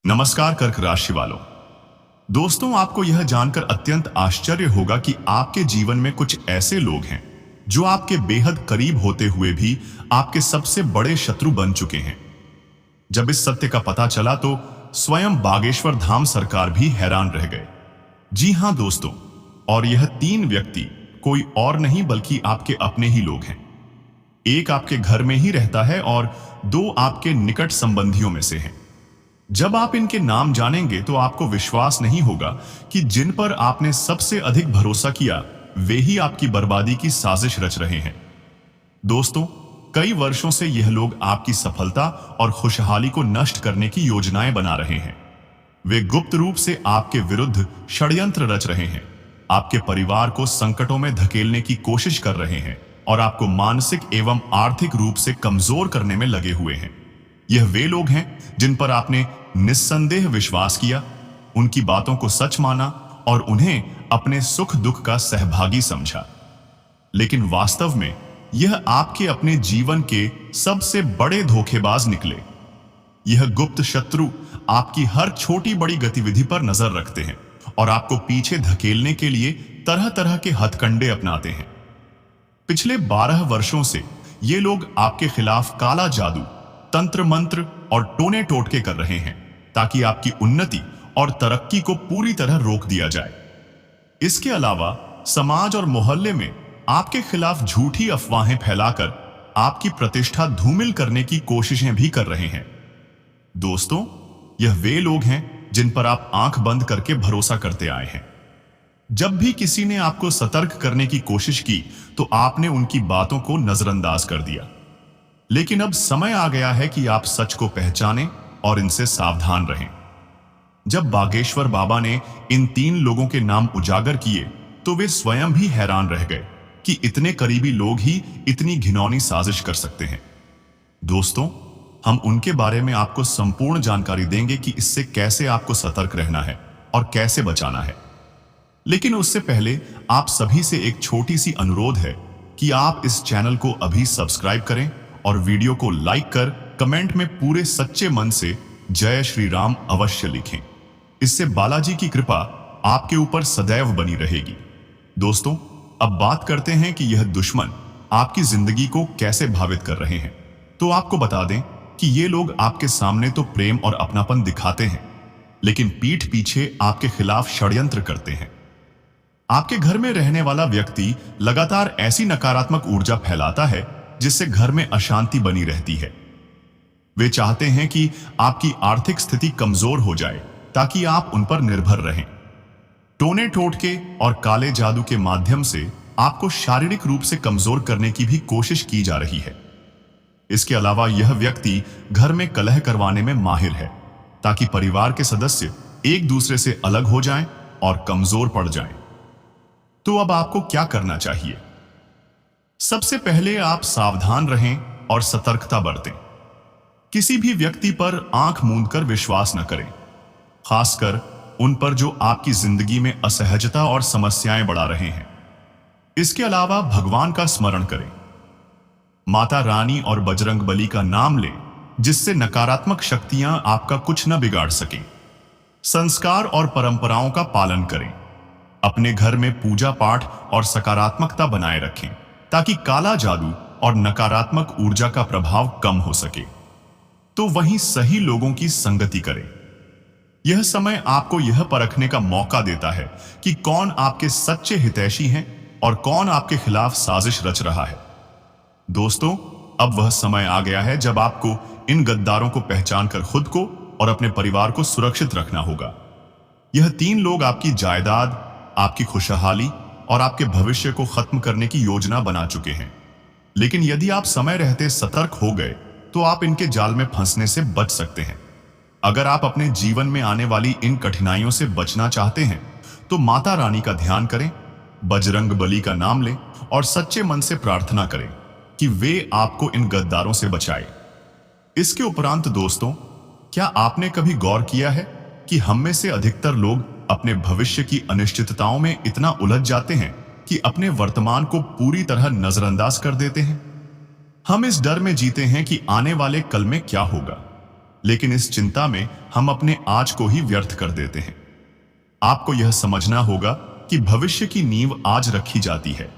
नमस्कार कर्क राशि वालों। दोस्तों, आपको यह जानकर अत्यंत आश्चर्य होगा कि आपके जीवन में कुछ ऐसे लोग हैं जो आपके बेहद करीब होते हुए भी आपके सबसे बड़े शत्रु बन चुके हैं। जब इस सत्य का पता चला तो स्वयं बागेश्वर धाम सरकार भी हैरान रह गए। जी हां दोस्तों, और यह तीन व्यक्ति कोई और नहीं बल्कि आपके अपने ही लोग हैं। एक आपके घर में ही रहता है और दो आपके निकट संबंधियों में से हैं। जब आप इनके नाम जानेंगे तो आपको विश्वास नहीं होगा कि जिन पर आपने सबसे अधिक भरोसा किया वे ही आपकी बर्बादी की साजिश रच रहे हैं। दोस्तों, कई वर्षों से यह लोग आपकी सफलता और खुशहाली को नष्ट करने की योजनाएं बना रहे हैं। वे गुप्त रूप से आपके विरुद्ध षड्यंत्र रच रहे हैं, आपके परिवार को संकटों में धकेलने की कोशिश कर रहे हैं और आपको मानसिक एवं आर्थिक रूप से कमजोर करने में लगे हुए हैं। यह वे लोग हैं जिन पर आपने निस्संदेह विश्वास किया, उनकी बातों को सच माना और उन्हें अपने सुख दुख का सहभागी समझा। लेकिन वास्तव में यह आपके अपने जीवन के सबसे बड़े धोखेबाज निकले। यह गुप्त शत्रु आपकी हर छोटी बड़ी गतिविधि पर नजर रखते हैं और आपको पीछे धकेलने के लिए तरह तरह के हथकंडे अपनाते हैं। पिछले 12 वर्षों से ये लोग आपके खिलाफ काला जादू, तंत्र मंत्र और टोने टोटके कर रहे हैं ताकि आपकी उन्नति और तरक्की को पूरी तरह रोक दिया जाए। इसके अलावा समाज और मोहल्ले में आपके खिलाफ झूठी अफवाहें फैलाकर आपकी प्रतिष्ठा धूमिल करने की कोशिशें भी कर रहे हैं। दोस्तों, यह वे लोग हैं जिन पर आप आंख बंद करके भरोसा करते आए हैं। जब भी किसी ने आपको सतर्क करने की कोशिश की तो आपने उनकी बातों को नजरअंदाज कर दिया। लेकिन अब समय आ गया है कि आप सच को पहचानें और इनसे सावधान रहें। जब बागेश्वर बाबा ने इन तीन लोगों के नाम उजागर किए तो वे स्वयं भी हैरान रह गए कि इतने करीबी लोग ही इतनी घिनौनी साजिश कर सकते हैं। दोस्तों, हम उनके बारे में आपको संपूर्ण जानकारी देंगे कि इससे कैसे आपको सतर्क रहना है और कैसे बचाना है। लेकिन उससे पहले आप सभी से एक छोटी सी अनुरोध है कि आप इस चैनल को अभी सब्सक्राइब करें और वीडियो को लाइक कर कमेंट में पूरे सच्चे मन से जय श्री राम अवश्य लिखें। इससे बालाजी की कृपा आपके ऊपर सदैव बनी रहेगी। दोस्तों, अब बात करते हैं कि यह दुश्मन आपकी जिंदगी को कैसे भावित कर रहे हैं। तो आपको बता दें कि ये लोग आपके सामने तो प्रेम और अपनापन दिखाते हैं, लेकिन पीठ पीछे आपके खिलाफ षड्यंत्र करते हैं। आपके घर में रहने वाला व्यक्ति लगातार ऐसी नकारात्मक ऊर्जा फैलाता है जिससे घर में अशांति बनी रहती है। वे चाहते हैं कि आपकी आर्थिक स्थिति कमजोर हो जाए ताकि आप उन पर निर्भर रहें। टोने टोटके और काले जादू के माध्यम से आपको शारीरिक रूप से कमजोर करने की भी कोशिश की जा रही है। इसके अलावा यह व्यक्ति घर में कलह करवाने में माहिर है ताकि परिवार के सदस्य एक दूसरे से अलग हो जाएं और कमजोर पड़ जाएं। तो अब आपको क्या करना चाहिए? सबसे पहले आप सावधान रहें और सतर्कता बरतें। किसी भी व्यक्ति पर आंख मूंद कर विश्वास न करें, खासकर उन पर जो आपकी जिंदगी में असहजता और समस्याएं बढ़ा रहे हैं। इसके अलावा भगवान का स्मरण करें, माता रानी और बजरंग बली का नाम लें जिससे नकारात्मक शक्तियां आपका कुछ न बिगाड़ सकें। संस्कार और परंपराओं का पालन करें। अपने घर में पूजा पाठ और सकारात्मकता बनाए रखें ताकि काला जादू और नकारात्मक ऊर्जा का प्रभाव कम हो सके। तो वहीं सही लोगों की संगति करें। यह समय आपको यह परखने का मौका देता है कि कौन आपके सच्चे हितैषी हैं और कौन आपके खिलाफ साजिश रच रहा है। दोस्तों, अब वह समय आ गया है जब आपको इन गद्दारों को पहचान कर खुद को और अपने परिवार को सुरक्षित रखना होगा। यह तीन लोग आपकी जायदाद, आपकी खुशहाली और आपके भविष्य को खत्म करने की योजना बना चुके हैं। लेकिन यदि आप समय रहते सतर्क हो गए तो आप इनके जाल में फंसने से बच सकते हैं। अगर आप अपने जीवन में आने वाली इन कठिनाइयों से बचना चाहते हैं तो माता रानी का ध्यान करें, बजरंग बली का नाम लें और सच्चे मन से प्रार्थना करें कि वे आपको इन गद्दारों से बचाए। इसके उपरांत दोस्तों, क्या आपने कभी गौर किया है कि हम में से अधिकतर लोग अपने भविष्य की अनिश्चितताओं में इतना उलझ जाते हैं कि अपने वर्तमान को पूरी तरह नजरअंदाज कर देते हैं। हम इस डर में जीते हैं कि आने वाले कल में क्या होगा। लेकिन इस चिंता में हम अपने आज को ही व्यर्थ कर देते हैं। आपको यह समझना होगा कि भविष्य की नींव आज रखी जाती है।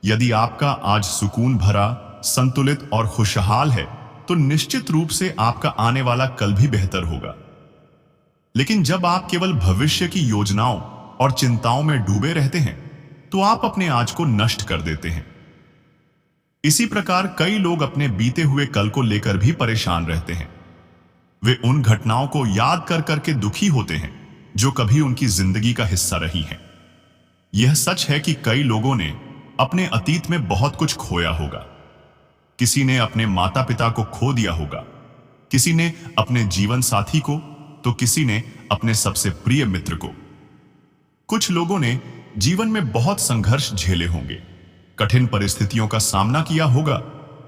यदि आपका आज सुकून भरा, संतुलित और खुशहाल है, तो निश्चित रूप से आपका आने वाला कल भी बेहतर होगा। लेकिन जब आप केवल भविष्य की योजनाओं और चिंताओं में डूबे रहते हैं, तो आप अपने आज को नष्ट कर देते हैं। इसी प्रकार कई लोग अपने बीते हुए कल को लेकर भी परेशान रहते हैं। वे उन घटनाओं को याद कर करके दुखी होते हैं जो कभी उनकी जिंदगी का हिस्सा रही हैं। यह सच है कि कई लोगों ने अपने अतीत में बहुत कुछ खोया होगा। किसी ने अपने माता पिता को खो दिया होगा, किसी ने अपने जीवन साथी को, तो किसी ने अपने सबसे प्रिय मित्र को। कुछ लोगों ने जीवन में बहुत संघर्ष झेले होंगे, कठिन परिस्थितियों का सामना किया होगा,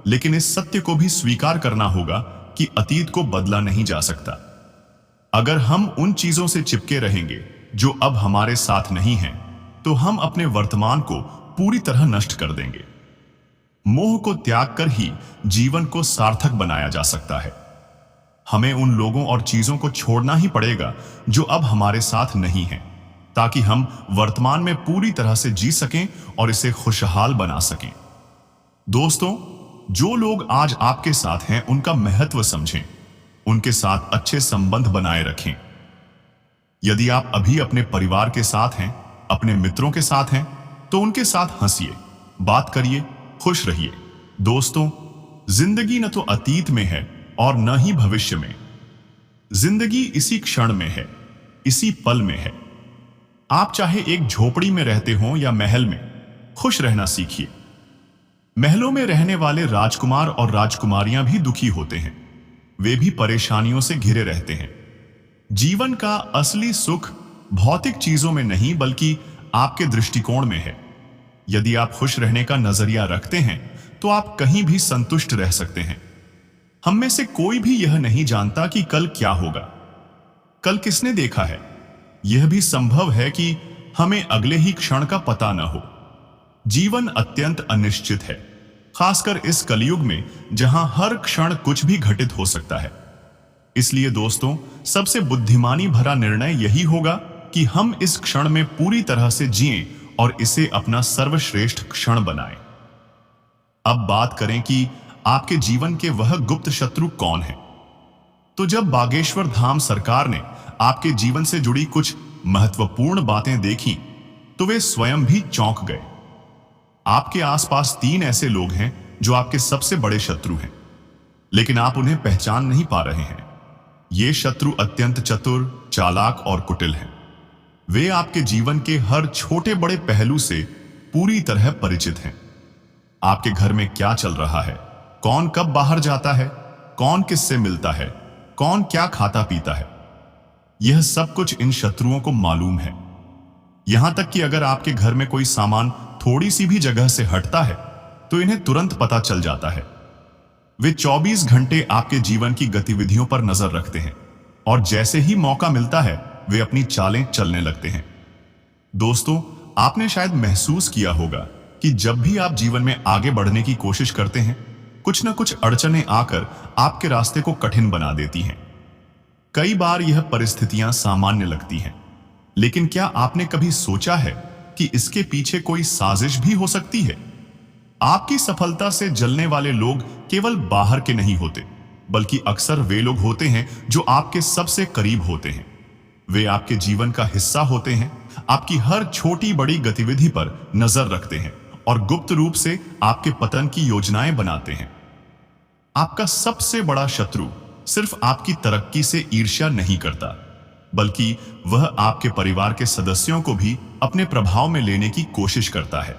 लेकिन इस सत्य को भी स्वीकार करना होगा कि अतीत को बदला नहीं जा सकता। अगर हम उन चीजों से चिपके रहेंगे जो अब हमारे साथ नहीं हैं, तो हम अपने वर्तमान को पूरी तरह नष्ट कर देंगे। मोह को त्याग कर ही जीवन को सार्थक बनाया जा सकता है। हमें उन लोगों और चीजों को छोड़ना ही पड़ेगा जो अब हमारे साथ नहीं हैं, ताकि हम वर्तमान में पूरी तरह से जी सकें और इसे खुशहाल बना सकें। दोस्तों, जो लोग आज आपके साथ हैं उनका महत्व समझें, उनके साथ अच्छे संबंध बनाए रखें। यदि आप अभी अपने परिवार के साथ हैं, अपने मित्रों के साथ हैं, तो उनके साथ हंसिए, बात करिए, खुश रहिए। दोस्तों, जिंदगी न तो अतीत में है और न ही भविष्य में। जिंदगी इसी क्षण में है, इसी पल में है। आप चाहे एक झोपड़ी में रहते हो या महल में, खुश रहना सीखिए। महलों में रहने वाले राजकुमार और राजकुमारियां भी दुखी होते हैं, वे भी परेशानियों से घिरे रहते हैं। जीवन का असली सुख भौतिक चीजों में नहीं, बल्कि आपके दृष्टिकोण में है। यदि आप खुश रहने का नजरिया रखते हैं, तो आप कहीं भी संतुष्ट रह सकते हैं। हम में से कोई भी यह नहीं जानता कि कल क्या होगा। कल किसने देखा है? यह भी संभव है कि हमें अगले ही क्षण का पता न हो। जीवन अत्यंत अनिश्चित है, खासकर इस कलयुग में जहां हर क्षण कुछ भी घटित हो सकता है। इसलिए दोस्तों, सबसे बुद्धिमानी भरा निर्णय यही होगा कि हम इस क्षण में पूरी तरह से जिएं और इसे अपना सर्वश्रेष्ठ क्षण बनाएं। अब बात करें कि आपके जीवन के वह गुप्त शत्रु कौन है। तो जब बागेश्वर धाम सरकार ने आपके जीवन से जुड़ी कुछ महत्वपूर्ण बातें देखी, तो वे स्वयं भी चौंक गए। आपके आसपास 3 ऐसे लोग हैं जो आपके सबसे बड़े शत्रु हैं, लेकिन आप उन्हें पहचान नहीं पा रहे हैं। ये शत्रु अत्यंत चतुर, चालाक और कुटिल हैं। वे आपके जीवन के हर छोटे बड़े पहलू से पूरी तरह परिचित हैं। आपके घर में क्या चल रहा है, कौन कब बाहर जाता है, कौन किससे मिलता है, कौन क्या खाता पीता है, यह सब कुछ इन शत्रुओं को मालूम है। यहां तक कि अगर आपके घर में कोई सामान थोड़ी सी भी जगह से हटता है, तो इन्हें तुरंत पता चल जाता है। वे 24 घंटे आपके जीवन की गतिविधियों पर नजर रखते हैं और जैसे ही मौका मिलता है, वे अपनी चालें चलने लगते हैं। दोस्तों, आपने शायद महसूस किया होगा कि जब भी आप जीवन में आगे बढ़ने की कोशिश करते हैं, कुछ न कुछ अड़चनें आकर आपके रास्ते को कठिन बना देती हैं। कई बार यह परिस्थितियां सामान्य लगती हैं, लेकिन क्या आपने कभी सोचा है कि इसके पीछे कोई साजिश भी हो सकती है? आपकी सफलता से जलने वाले लोग केवल बाहर के नहीं होते, बल्कि अक्सर वे लोग होते हैं जो आपके सबसे करीब होते हैं। वे आपके जीवन का हिस्सा होते हैं, आपकी हर छोटी बड़ी गतिविधि पर नजर रखते हैं और गुप्त रूप से आपके पतन की योजनाएं बनाते हैं। आपका सबसे बड़ा शत्रु सिर्फ आपकी तरक्की से ईर्ष्या नहीं करता, बल्कि वह आपके परिवार के सदस्यों को भी अपने प्रभाव में लेने की कोशिश करता है।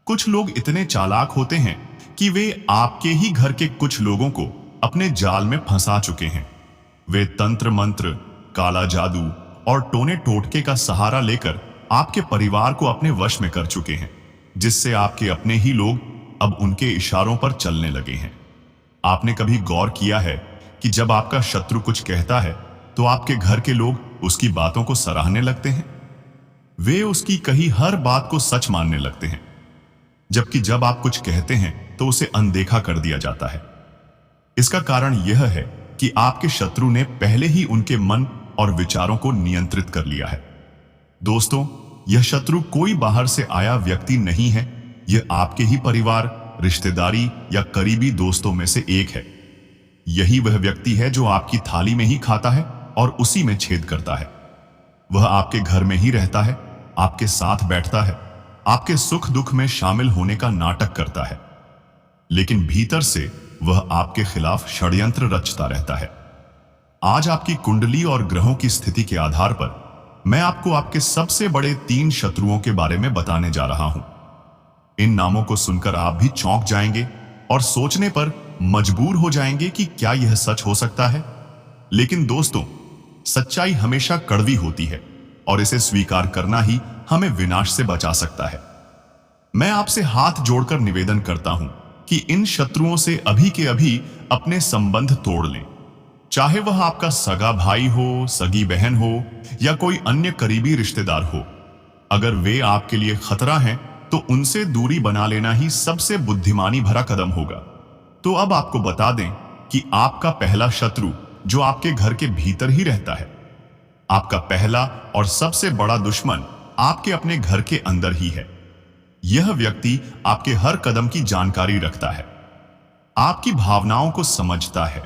कुछ लोग इतने चालाक होते हैं कि वे आपके ही घर के कुछ लोगों को अपने जाल में फंसा चुके हैं। वे तंत्र मंत्र, काला जादू और टोने टोटके का सहारा लेकर आपके परिवार को अपने वश में कर चुके हैं, जिससे आपके अपने ही लोग अब उनके इशारों पर चलने लगे हैं। आपने कभी गौर किया है कि जब आपका शत्रु कुछ कहता है, तो आपके घर के लोग उसकी बातों को सराहने लगते हैं। वे उसकी कही हर बात को सच मानने लगते हैं, जबकि जब आप कुछ कहते हैं तो उसे अनदेखा कर दिया जाता है। इसका कारण यह है कि आपके शत्रु ने पहले ही उनके मन और विचारों को नियंत्रित कर लिया है। दोस्तों, यह शत्रु कोई बाहर से आया व्यक्ति नहीं है, यह आपके ही परिवार, रिश्तेदारी या करीबी दोस्तों में से एक है। यही वह व्यक्ति है जो आपकी थाली में ही खाता है और उसी में छेद करता है। वह आपके घर में ही रहता है, आपके साथ बैठता है, आपके सुख दुख में शामिल होने का नाटक करता है, लेकिन भीतर से वह आपके खिलाफ षड्यंत्र रचता रहता है। आज आपकी कुंडली और ग्रहों की स्थिति के आधार पर मैं आपको आपके सबसे बड़े 3 शत्रुओं के बारे में बताने जा रहा हूं। इन नामों को सुनकर आप भी चौंक जाएंगे और सोचने पर मजबूर हो जाएंगे कि क्या यह सच हो सकता है। लेकिन दोस्तों, सच्चाई हमेशा कड़वी होती है और इसे स्वीकार करना ही हमें विनाश से बचा सकता है। मैं आपसे हाथ जोड़कर निवेदन करता हूं कि इन शत्रुओं से अभी के अभी अपने संबंध तोड़ लें। चाहे वह आपका सगा भाई हो, सगी बहन हो या कोई अन्य करीबी रिश्तेदार हो, अगर वे आपके लिए खतरा हैं तो उनसे दूरी बना लेना ही सबसे बुद्धिमानी भरा कदम होगा। तो अब आपको बता दें कि आपका पहला शत्रु जो आपके घर के भीतर ही रहता है, आपका पहला और सबसे बड़ा दुश्मन आपके अपने घर के अंदर ही है। यह व्यक्ति आपके हर कदम की जानकारी रखता है, आपकी भावनाओं को समझता है,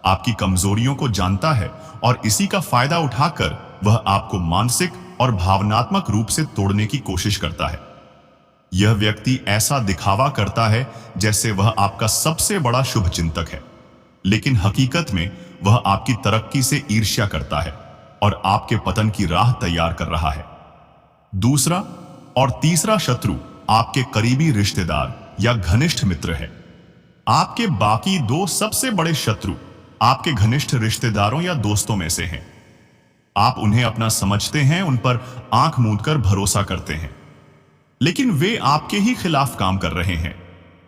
आपकी कमजोरियों को जानता है और इसी का फायदा उठाकर वह आपको मानसिक और भावनात्मक रूप से तोड़ने की कोशिश करता है। यह व्यक्ति ऐसा दिखावा करता है जैसे वह आपका सबसे बड़ा शुभचिंतक है, लेकिन हकीकत में वह आपकी तरक्की से ईर्ष्या करता है और आपके पतन की राह तैयार कर रहा है। दूसरा और तीसरा शत्रु आपके करीबी रिश्तेदार या घनिष्ठ मित्र है। आपके बाकी 2 सबसे बड़े शत्रु आपके घनिष्ठ रिश्तेदारों या दोस्तों में से हैं। आप उन्हें अपना समझते हैं, उन पर आंख मूंदकर भरोसा करते हैं, लेकिन वे आपके ही खिलाफ काम कर रहे हैं।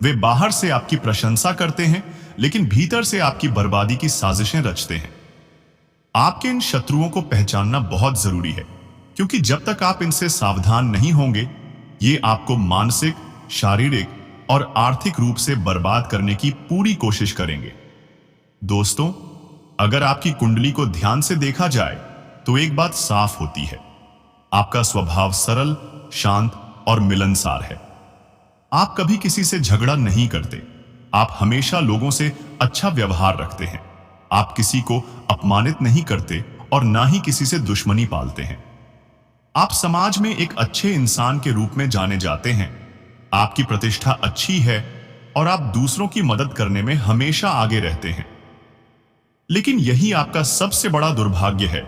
वे बाहर से आपकी प्रशंसा करते हैं, लेकिन भीतर से आपकी बर्बादी की साजिशें रचते हैं। आपके इन शत्रुओं को पहचानना बहुत जरूरी है, क्योंकि जब तक आप इनसे सावधान नहीं होंगे, ये आपको मानसिक, शारीरिक और आर्थिक रूप से बर्बाद करने की पूरी कोशिश करेंगे। दोस्तों, अगर आपकी कुंडली को ध्यान से देखा जाए तो एक बात साफ होती है, आपका स्वभाव सरल, शांत और मिलनसार है। आप कभी किसी से झगड़ा नहीं करते, आप हमेशा लोगों से अच्छा व्यवहार रखते हैं, आप किसी को अपमानित नहीं करते और ना ही किसी से दुश्मनी पालते हैं। आप समाज में एक अच्छे इंसान के रूप में जाने जाते हैं, आपकी प्रतिष्ठा अच्छी है और आप दूसरों की मदद करने में हमेशा आगे रहते हैं। लेकिन यही आपका सबसे बड़ा दुर्भाग्य है,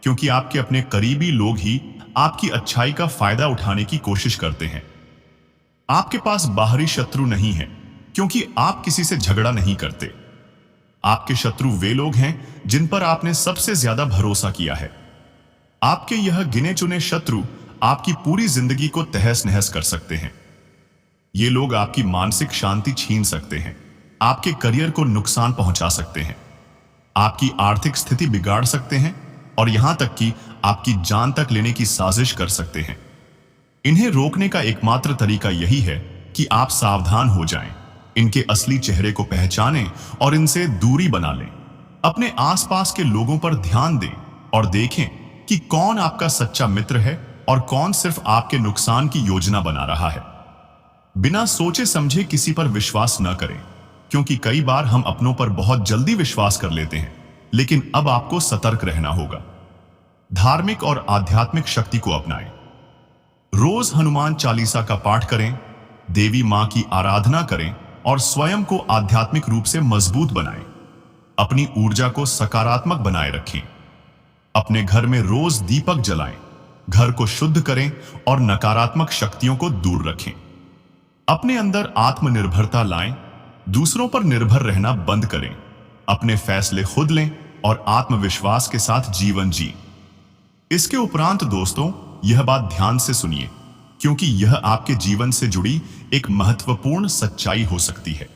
क्योंकि आपके अपने करीबी लोग ही आपकी अच्छाई का फायदा उठाने की कोशिश करते हैं। आपके पास बाहरी शत्रु नहीं है, क्योंकि आप किसी से झगड़ा नहीं करते। आपके शत्रु वे लोग हैं जिन पर आपने सबसे ज्यादा भरोसा किया है। आपके यह गिने चुने शत्रु आपकी पूरी जिंदगी को तहस नहस कर सकते हैं। ये लोग आपकी मानसिक शांति छीन सकते हैं, आपके करियर को नुकसान पहुंचा सकते हैं, आपकी आर्थिक स्थिति बिगाड़ सकते हैं और यहां तक कि आपकी जान तक लेने की साजिश कर सकते हैं। इन्हें रोकने का एकमात्र तरीका यही है कि आप सावधान हो जाएं, इनके असली चेहरे को पहचानें और इनसे दूरी बना लें। अपने आसपास के लोगों पर ध्यान दें और देखें कि कौन आपका सच्चा मित्र है और कौन सिर्फ आपके नुकसान की योजना बना रहा है। बिना सोचे समझे किसी पर विश्वास न करें, क्योंकि कई बार हम अपनों पर बहुत जल्दी विश्वास कर लेते हैं, लेकिन अब आपको सतर्क रहना होगा। धार्मिक और आध्यात्मिक शक्ति को अपनाएं। रोज हनुमान चालीसा का पाठ करें, देवी मां की आराधना करें और स्वयं को आध्यात्मिक रूप से मजबूत बनाएं। अपनी ऊर्जा को सकारात्मक बनाए रखें। अपने घर में रोज दीपक जलाएं, घर को शुद्ध करें और नकारात्मक शक्तियों को दूर रखें। अपने अंदर आत्मनिर्भरता लाएं, दूसरों पर निर्भर रहना बंद करें। अपने फैसले खुद लें और आत्मविश्वास के साथ जीवन जिएं। इसके उपरांत दोस्तों, यह बात ध्यान से सुनिए, क्योंकि यह आपके जीवन से जुड़ी एक महत्वपूर्ण सच्चाई हो सकती है।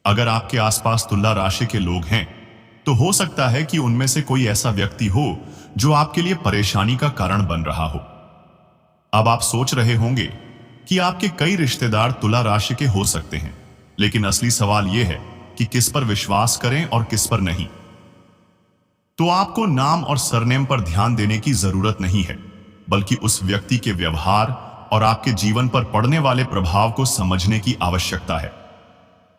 अगर आपके आसपास तुला राशि के लोग हैं, तो हो सकता है कि उनमें से कोई ऐसा व्यक्ति हो जो आपके लिए परेशानी का कारण बन रहा हो। अब आप सोच रहे होंगे कि आपके कई रिश्तेदार तुला राशि के हो सकते हैं, लेकिन असली सवाल यह है कि किस पर विश्वास करें और किस पर नहीं। तो आपको नाम और सरनेम पर ध्यान देने की जरूरत नहीं है, बल्कि उस व्यक्ति के व्यवहार और आपके जीवन पर पड़ने वाले प्रभाव को समझने की आवश्यकता है।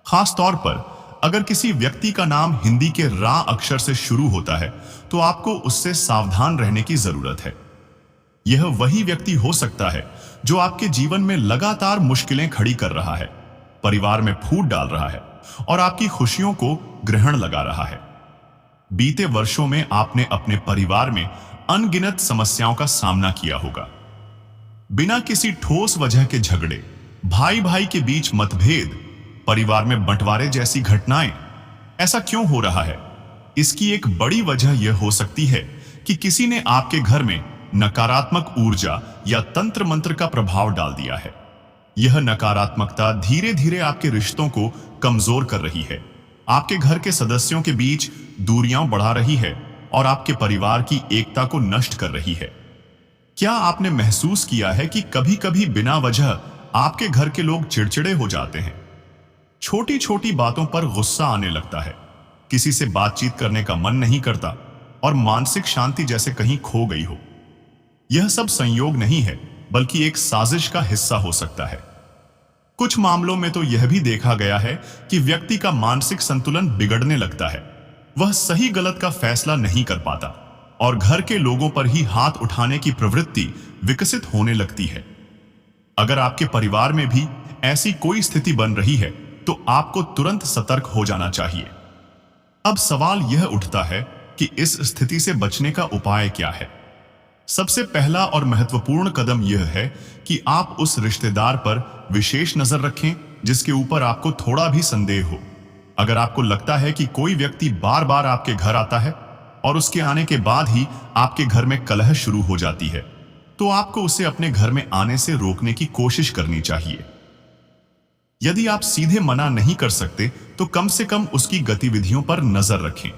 खास तौर पर अगर किसी व्यक्ति का नाम हिंदी के रा अक्षर से शुरू होता है, तो आपको उससे सावधान रहने की जरूरत है। यह वही व्यक्ति हो सकता है जो आपके जीवन में लगातार मुश्किलें खड़ी कर रहा है, परिवार में फूट डाल रहा है और आपकी खुशियों को ग्रहण लगा रहा है। बीते वर्षों में आपने अपने परिवार में अनगिनत समस्याओं का सामना किया होगा। बिना किसी ठोस वजह के झगड़े, भाई भाई के बीच मतभेद, परिवार में बंटवारे जैसी घटनाएं। ऐसा क्यों हो रहा है? इसकी एक बड़ी वजह यह हो सकती है कि किसी ने आपके घर में नकारात्मक ऊर्जा या तंत्र मंत्र का प्रभाव डाल दिया है। यह नकारात्मकता धीरे धीरे आपके रिश्तों को कमजोर कर रही है, आपके घर के सदस्यों के बीच दूरियां बढ़ा रही है और आपके परिवार की एकता को नष्ट कर रही है। क्या आपने महसूस किया है कि कभी कभी बिना वजह आपके घर के लोग चिड़चिड़े हो जाते हैं? छोटी छोटी बातों पर गुस्सा आने लगता है, किसी से बातचीत करने का मन नहीं करता और मानसिक शांति जैसे कहीं खो गई हो। यह सब संयोग नहीं है, बल्कि एक साजिश का हिस्सा हो सकता है। कुछ मामलों में तो यह भी देखा गया है कि व्यक्ति का मानसिक संतुलन बिगड़ने लगता है, वह सही गलत का फैसला नहीं कर पाता और घर के लोगों पर ही हाथ उठाने की प्रवृत्ति विकसित होने लगती है। अगर आपके परिवार में भी ऐसी कोई स्थिति बन रही है, तो आपको तुरंत सतर्क हो जाना चाहिए। अब सवाल यह उठता है कि इस स्थिति से बचने का उपाय क्या है? सबसे पहला और महत्वपूर्ण कदम यह है कि आप उस रिश्तेदार पर विशेष नजर रखें जिसके ऊपर आपको थोड़ा भी संदेह हो। अगर आपको लगता है कि कोई व्यक्ति बार बार आपके घर आता है और उसके आने के बाद ही आपके घर में कलह शुरू हो जाती है, तो आपको उसे अपने घर में आने से रोकने की कोशिश करनी चाहिए। यदि आप सीधे मना नहीं कर सकते, तो कम से कम उसकी गतिविधियों पर नजर रखें।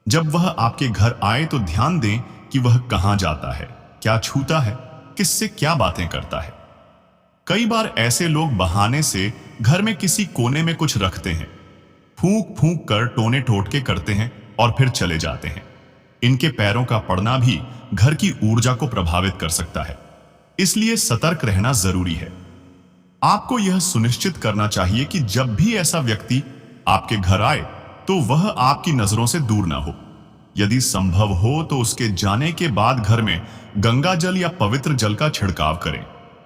जब वह आपके घर आए तो ध्यान दें कि वह कहां जाता है, क्या छूता है, किससे क्या बातें करता है। कई बार ऐसे लोग बहाने से घर में किसी कोने में कुछ रखते हैं, फूंक फूंक कर टोने टोटके करते हैं और फिर चले जाते हैं। इनके पैरों का पड़ना भी घर की ऊर्जा को प्रभावित कर सकता है, इसलिए सतर्क रहना जरूरी है। आपको यह सुनिश्चित करना चाहिए कि जब भी ऐसा व्यक्ति आपके घर आए तो वह आपकी नजरों से दूर ना हो। यदि संभव हो तो उसके जाने के बाद घर में गंगा जल या पवित्र जल का छिड़काव करें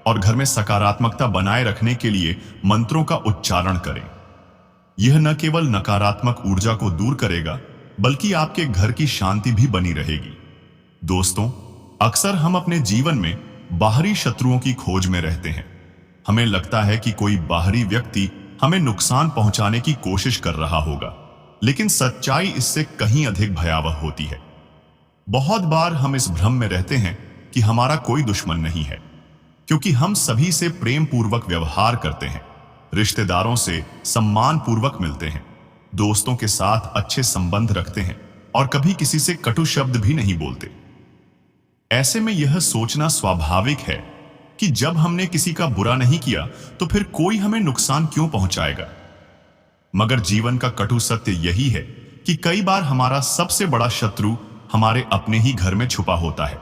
और घर में सकारात्मकता बनाए रखने के लिए मंत्रों का उच्चारण करें। यह न केवल नकारात्मक ऊर्जा को दूर करेगा, बल्कि आपके घर की शांति भी बनी रहेगी। दोस्तों, अक्सर हम अपने जीवन में बाहरी शत्रुओं की खोज में रहते हैं। हमें लगता है कि कोई बाहरी व्यक्ति हमें नुकसान पहुंचाने की कोशिश कर रहा होगा, लेकिन सच्चाई इससे कहीं अधिक भयावह होती है। बहुत बार हम इस भ्रम में रहते हैं कि हमारा कोई दुश्मन नहीं है, क्योंकि हम सभी से प्रेम पूर्वक व्यवहार करते हैं, रिश्तेदारों से सम्मान पूर्वक मिलते हैं, दोस्तों के साथ अच्छे संबंध रखते हैं और कभी किसी से कटु शब्द भी नहीं बोलते। ऐसे में यह सोचना स्वाभाविक है कि जब हमने किसी का बुरा नहीं किया तो फिर कोई हमें नुकसान क्यों पहुंचाएगा। मगर जीवन का कटु सत्य यही है कि कई बार हमारा सबसे बड़ा शत्रु हमारे अपने ही घर में छुपा होता है।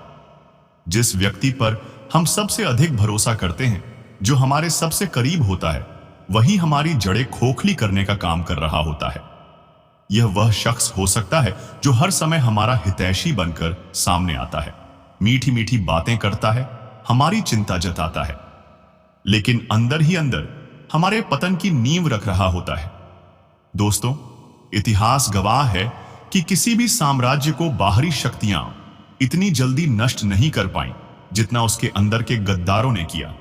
जिस व्यक्ति पर हम सबसे अधिक भरोसा करते हैं, जो हमारे सबसे करीब होता है, वही हमारी जड़ें खोखली करने का काम कर रहा होता है। यह वह शख्स हो सकता है जो हर समय हमारा हितैषी बनकर सामने आता है, मीठी मीठी बातें करता है, हमारी चिंता जताता है, लेकिन अंदर ही अंदर हमारे पतन की नींव रख रहा होता है। दोस्तों, इतिहास गवाह है कि किसी भी साम्राज्य को बाहरी शक्तियां इतनी जल्दी नष्ट नहीं कर पाईं जितना उसके अंदर के गद्दारों ने किया।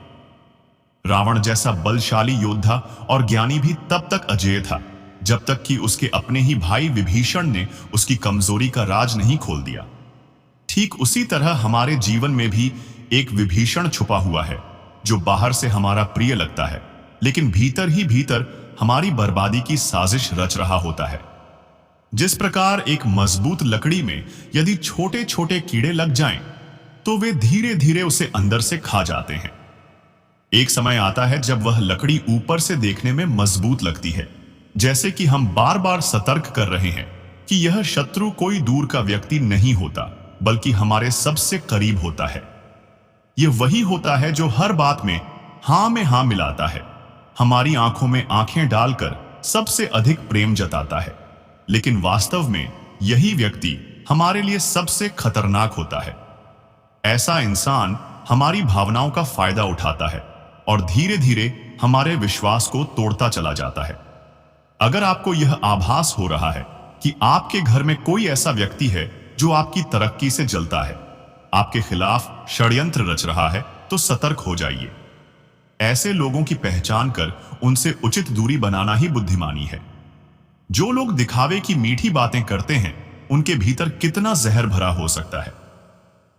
रावण जैसा बलशाली योद्धा और ज्ञानी भी तब तक अजेय था जब तक कि उसके अपने ही भाई विभीषण ने उसकी कमजोरी का राज नहीं खोल दिया। ठीक उसी तरह हमारे जीवन में भी एक विभीषण छुपा हुआ है जो बाहर से हमारा प्रिय लगता है, लेकिन भीतर ही भीतर हमारी बर्बादी की साजिश रच रहा होता है। जिस प्रकार एक मजबूत लकड़ी में यदि छोटे छोटे कीड़े लग जाएं, तो वे धीरे धीरे उसे अंदर से खा जाते हैं। एक समय आता है जब वह लकड़ी ऊपर से देखने में मजबूत लगती है, जैसे कि हम बार बार सतर्क कर रहे हैं, कि यह शत्रु कोई दूर का व्यक्ति नहीं होता, बल्कि हमारे सबसे करीब होता है। यह वही होता है जो हर बात में हाँ मिलाता है, हमारी आंखों में आंखें डालकर सबसे अधिक प्रेम जताता है, लेकिन वास्तव में यही व्यक्ति हमारे लिए सबसे खतरनाक होता है। ऐसा इंसान हमारी भावनाओं का फायदा उठाता है और धीरे धीरे हमारे विश्वास को तोड़ता चला जाता है। अगर आपको यह आभास हो रहा है कि आपके घर में कोई ऐसा व्यक्ति है जो आपकी तरक्की से जलता है, आपके खिलाफ षड्यंत्र रच रहा है, तो सतर्क हो जाइए। ऐसे लोगों की पहचान कर उनसे उचित दूरी बनाना ही बुद्धिमानी है। जो लोग दिखावे की मीठी बातें करते हैं, उनके भीतर कितना जहर भरा हो सकता है,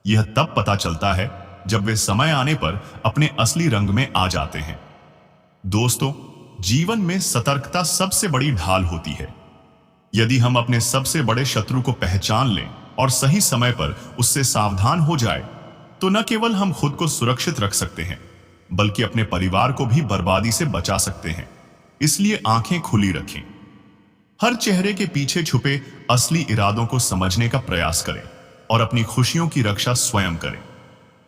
यह तब पता चलता है जब वे समय आने पर अपने असली रंग में आ जाते हैं। दोस्तों, जीवन में सतर्कता सबसे बड़ी ढाल होती है। यदि हम अपने सबसे बड़े शत्रु को पहचान लें और सही समय पर उससे सावधान हो जाए, तो न केवल हम खुद को सुरक्षित रख सकते हैं, बल्कि अपने परिवार को भी बर्बादी से बचा सकते हैं। इसलिए आंखें खुली रखें, हर चेहरे के पीछे छुपे असली इरादों को समझने का प्रयास करें और अपनी खुशियों की रक्षा स्वयं करें।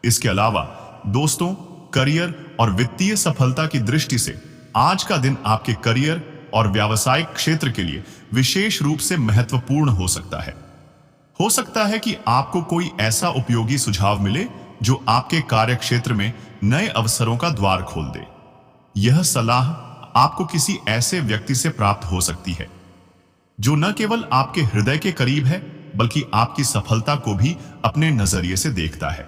इसके अलावा दोस्तों, करियर और वित्तीय सफलता की दृष्टि से आज का दिन आपके करियर और व्यावसायिक क्षेत्र के लिए विशेष रूप से महत्वपूर्ण हो सकता है। हो सकता है कि आपको कोई ऐसा उपयोगी सुझाव मिले जो आपके कार्य क्षेत्र में नए अवसरों का द्वार खोल दे। यह सलाह आपको किसी ऐसे व्यक्ति से प्राप्त हो सकती है जो न केवल आपके हृदय के करीब है, बल्कि आपकी सफलता को भी अपने नजरिए से देखता है।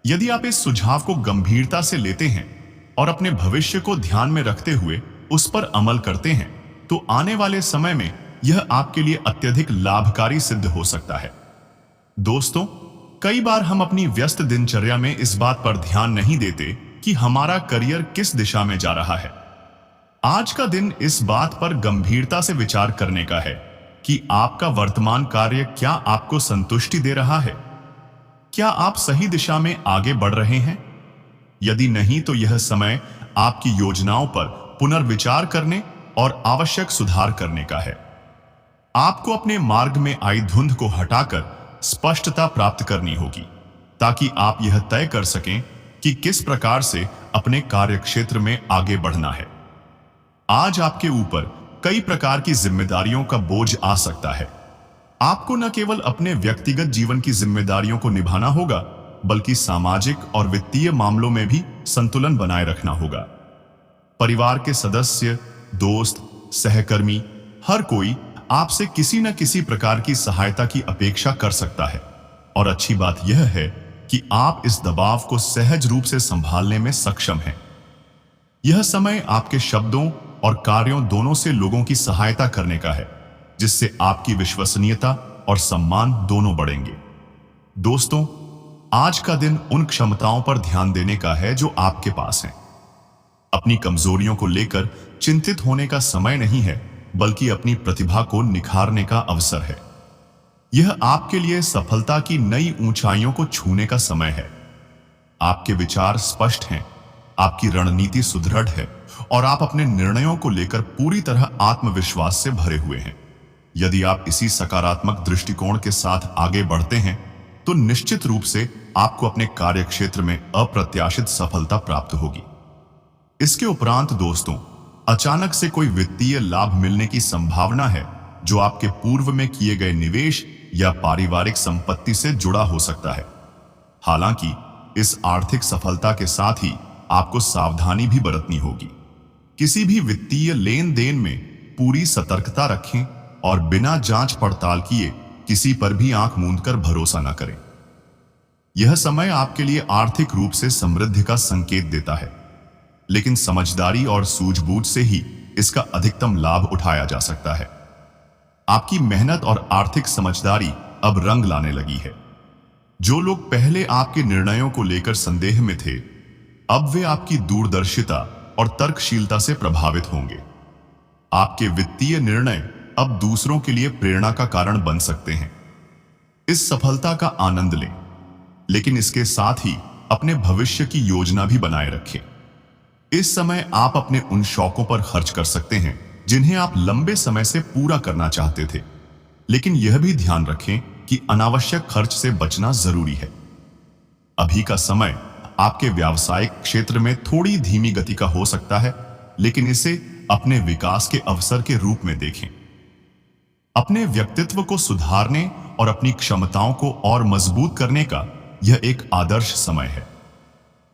यदि आप इस सुझाव को गंभीरता से लेते हैं और अपने भविष्य को ध्यान में रखते हुए उस पर अमल करते हैं, तो आने वाले समय में यह आपके लिए अत्यधिक लाभकारी सिद्ध हो सकता है। दोस्तों, कई बार हम अपनी व्यस्त दिनचर्या में इस बात पर ध्यान नहीं देते कि हमारा करियर किस दिशा में जा रहा है। आज का दिन इस बात पर गंभीरता से विचार करने का है कि आपका वर्तमान कार्य क्या आपको संतुष्टि दे रहा है। क्या आप सही दिशा में आगे बढ़ रहे हैं? यदि नहीं, तो यह समय आपकी योजनाओं पर पुनर्विचार करने और आवश्यक सुधार करने का है। आपको अपने मार्ग में आई धुंध को हटाकर स्पष्टता प्राप्त करनी होगी, ताकि आप यह तय कर सकें कि किस प्रकार से अपने कार्यक्षेत्र में आगे बढ़ना है। आज आपके ऊपर कई प्रकार की जिम्मेदारियों का बोझ आ सकता है। आपको न केवल अपने व्यक्तिगत जीवन की जिम्मेदारियों को निभाना होगा, बल्कि सामाजिक और वित्तीय मामलों में भी संतुलन बनाए रखना होगा। परिवार के सदस्य, दोस्त, सहकर्मी, हर कोई आपसे किसी न किसी प्रकार की सहायता की अपेक्षा कर सकता है, और अच्छी बात यह है कि आप इस दबाव को सहज रूप से संभालने में सक्षम हैं। यह समय आपके शब्दों और कार्यों दोनों से लोगों की सहायता करने का है, जिससे आपकी विश्वसनीयता और सम्मान दोनों बढ़ेंगे। दोस्तों, आज का दिन उन क्षमताओं पर ध्यान देने का है जो आपके पास हैं। अपनी कमजोरियों को लेकर चिंतित होने का समय नहीं है, बल्कि अपनी प्रतिभा को निखारने का अवसर है। यह आपके लिए सफलता की नई ऊंचाइयों को छूने का समय है। आपके विचार स्पष्ट हैं, आपकी रणनीति सुदृढ़ है और आप अपने निर्णयों को लेकर पूरी तरह आत्मविश्वास से भरे हुए हैं। यदि आप इसी सकारात्मक दृष्टिकोण के साथ आगे बढ़ते हैं, तो निश्चित रूप से आपको अपने कार्यक्षेत्र में अप्रत्याशित सफलता प्राप्त होगी। इसके उपरांत दोस्तों, अचानक से कोई वित्तीय लाभ मिलने की संभावना है, जो आपके पूर्व में किए गए निवेश या पारिवारिक संपत्ति से जुड़ा हो सकता है। हालांकि इस आर्थिक सफलता के साथ ही आपको सावधानी भी बरतनी होगी। किसी भी वित्तीय लेन देन में पूरी सतर्कता रखें और बिना जांच पड़ताल किए किसी पर भी आंख मूंदकर भरोसा न करें। यह समय आपके लिए आर्थिक रूप से समृद्धि का संकेत देता है, लेकिन समझदारी और सूझबूझ से ही इसका अधिकतम लाभ उठाया जा सकता है। आपकी मेहनत और आर्थिक समझदारी अब रंग लाने लगी है। जो लोग पहले आपके निर्णयों को लेकर संदेह में थे, अब वे आपकी दूरदर्शिता और तर्कशीलता से प्रभावित होंगे। आपके वित्तीय निर्णय अब दूसरों के लिए प्रेरणा का कारण बन सकते हैं। इस सफलता का आनंद लें, लेकिन इसके साथ ही अपने भविष्य की योजना भी बनाए रखें। इस समय आप अपने उन शौकों पर खर्च कर सकते हैं जिन्हें आप लंबे समय से पूरा करना चाहते थे। लेकिन यह भी ध्यान रखें कि अनावश्यक खर्च से बचना जरूरी है। अभी का समय आपके व्यावसायिक क्षेत्र में थोड़ी धीमी गति का हो सकता है, लेकिन इसे अपने विकास के अवसर के रूप में देखें। अपने व्यक्तित्व को सुधारने और अपनी क्षमताओं को और मजबूत करने का यह एक आदर्श समय है।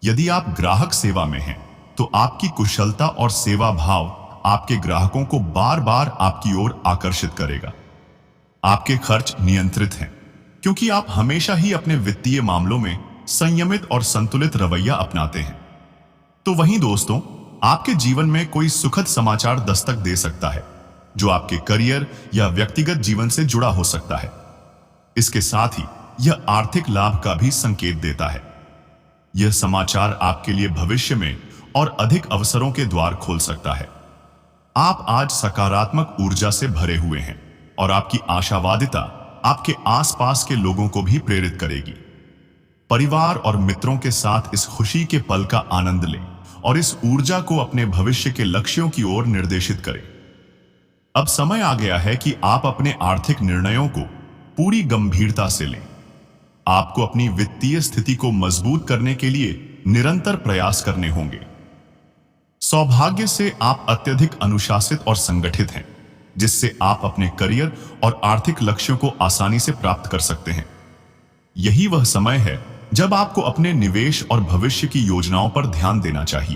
यदि आप ग्राहक सेवा में हैं, तो आपकी कुशलता और सेवा भाव आपके ग्राहकों को बार बार आपकी ओर आकर्षित करेगा। आपके खर्च नियंत्रित हैं, क्योंकि आप हमेशा ही अपने वित्तीय मामलों में संयमित और संतुलित रवैया अपनाते हैं। तो वहीं दोस्तों, आपके जीवन में कोई सुखद समाचार दस्तक दे सकता है, जो आपके करियर या व्यक्तिगत जीवन से जुड़ा हो सकता है। इसके साथ ही यह आर्थिक लाभ का भी संकेत देता है। यह समाचार आपके लिए भविष्य में और अधिक अवसरों के द्वार खोल सकता है। आप आज सकारात्मक ऊर्जा से भरे हुए हैं और आपकी आशावादिता आपके आसपास के लोगों को भी प्रेरित करेगी। परिवार और मित्रों के साथ इस खुशी के पल का आनंद लें और इस ऊर्जा को अपने भविष्य के लक्ष्यों की ओर निर्देशित करें। अब समय आ गया है कि आप अपने आर्थिक निर्णयों को पूरी गंभीरता से लें। आपको अपनी वित्तीय स्थिति को मजबूत करने के लिए निरंतर प्रयास करने होंगे। सौभाग्य से आप अत्यधिक अनुशासित और संगठित हैं, जिससे आप अपने करियर और आर्थिक लक्ष्यों को आसानी से प्राप्त कर सकते हैं। यही वह समय है जब आपको अपने निवेश और भविष्य की योजनाओं पर ध्यान देना चाहिए।